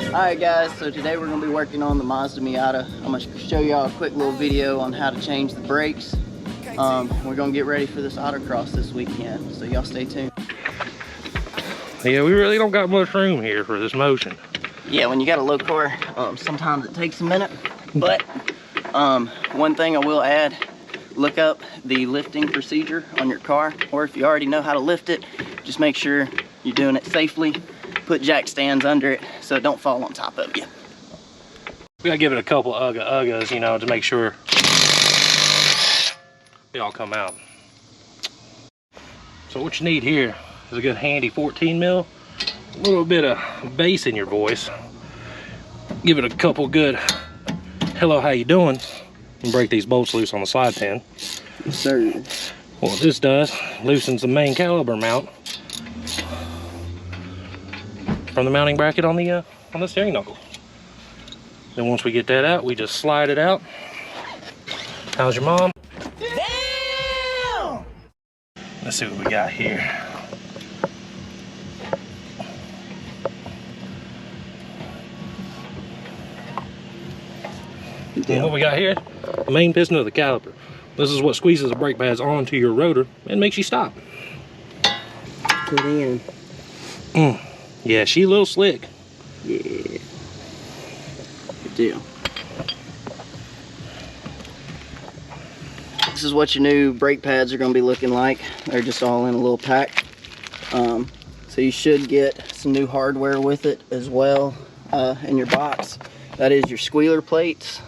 Alright guys, so today we're going to be working on the Mazda Miata. I'm going to show y'all a quick little video on how to change the brakes. We're going to get ready for this autocross this weekend, so y'all stay tuned. Yeah, we really don't got much room here for this motion. Yeah, when you got a low car, sometimes it takes a minute. But one thing I will add, look up the lifting procedure on your car, or if you already know how to lift it, just make sure you're doing it safely. Put jack stands under it so it don't fall on top of you. We gotta give it a couple of uggas, you know, to make sure they all come out. So what you need here is a good handy 14 mil, a little bit of bass in your voice. Give it a couple good hello, how you doing, and break these bolts loose on the slide pin. Yes, sir. What this does, loosens the main caliper mount from the mounting bracket on the steering knuckle. Then once we get that out, we just slide it out. How's your mom? Damn! Let's see what we got here. And what we got here, the main piston of the caliper. This is what squeezes the brake pads onto your rotor and makes you stop. Put in. Yeah, she a little slick. Yeah. Good deal. This is what your new brake pads are going to be looking like. They're just all in a little pack. So you should get some new hardware with it as well in your box. That is your squealer plates.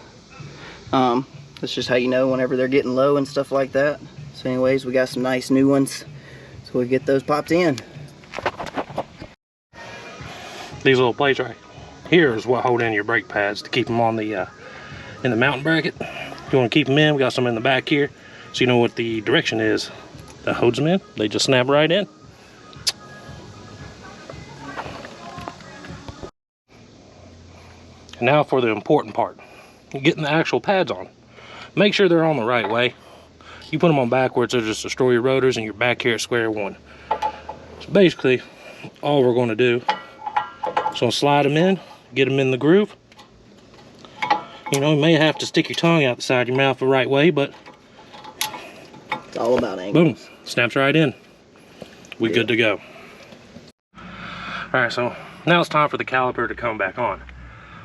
That's just how you know whenever they're getting low and stuff like that. So anyways, we got some nice new ones. So we get those popped in. These little plates right here is what hold in your brake pads to keep them on the in the mounting bracket. If you want to keep them in, we got some in the back here, so you know what the direction is that holds them in. They just snap right in. And now for the important part, getting the actual pads on. Make sure they're on the right way. You put them on backwards, they'll just destroy your rotors and you're back here at square one. So basically, all we're going to do, so slide them in, get them in the groove. You know, you may have to stick your tongue out the side of your mouth the right way, but it's all about angle. Boom, snaps right in. We good to go. All right, so now it's time for the caliper to come back on.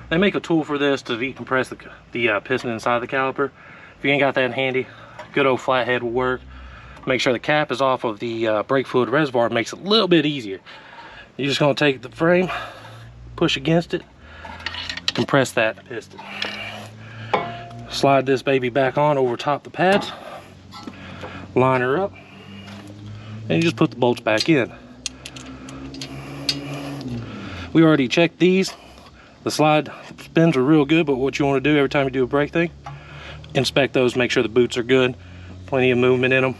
They make a tool for this to decompress the piston inside the caliper. If you ain't got that handy, good old flathead will work. Make sure the cap is off of the brake fluid reservoir. It makes it a little bit easier. You're just gonna take the frame, push against it, compress that piston. Slide this baby back on over top the pads, line her up, and you just put the bolts back in. We already checked these. The slide spins are real good, but what you want to do every time you do a brake thing, inspect those, make sure the boots are good, plenty of movement in them.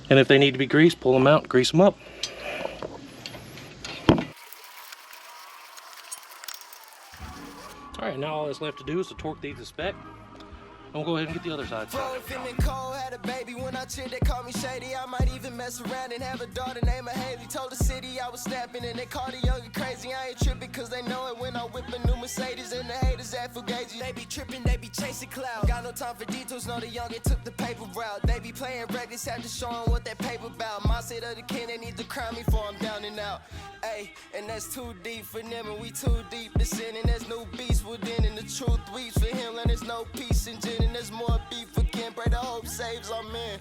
And if they need to be greased, pull them out, grease them up. All right, now all that's left to do is to torque these to spec. I'm gonna go ahead and get the other side started. Had a baby when I chill, they call me shady. I might even mess around and have a daughter named Haley. Told the city I was snapping and they called it young and crazy. I ain't tripping cause they know it when I whip a new Mercedes and the haters at Fugazi. They be tripping, they be chasing cloud. Got no time for details, no the youngin' took the paper route. They be playing reckless, have to show 'em what that paper about. My state of the king, they need to crown me for I'm down and out. Ayy, and that's too deep for them and we too deep to sin. And there's no beast within and the truth weeps for him. And there's no peace in gin and there's more beef again. Pray the hope saves our men.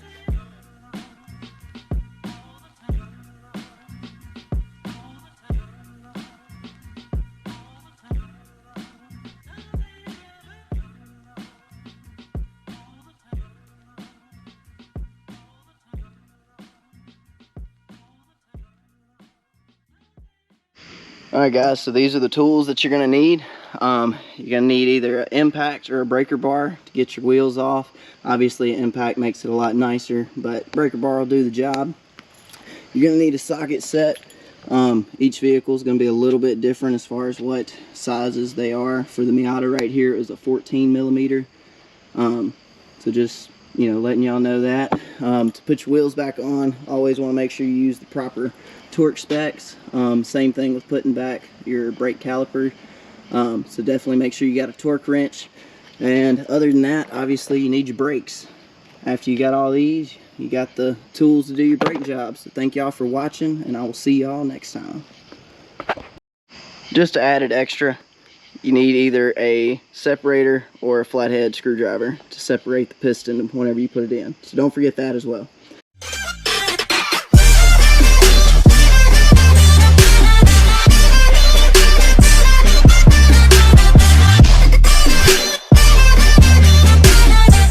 Alright guys, so these are the tools that you're going to need. You're going to need either an impact or a breaker bar to get your wheels off. Obviously an impact makes it a lot nicer, but breaker bar will do the job. You're going to need a socket set. Each vehicle is going to be a little bit different as far as what sizes they are. For the Miata right here is a 14 millimeter. So just you know, letting y'all know that. To put your wheels back on, always want to make sure you use the proper torque specs. Same thing with putting back your brake caliper. So definitely make sure you got a torque wrench. And other than that, obviously you need your brakes. After you got all these, you got the tools to do your brake job. So thank y'all for watching, and I will see y'all next time. Just to add an extra, you need either a separator or a flathead screwdriver to separate the piston whenever you put it in. So don't forget that as well.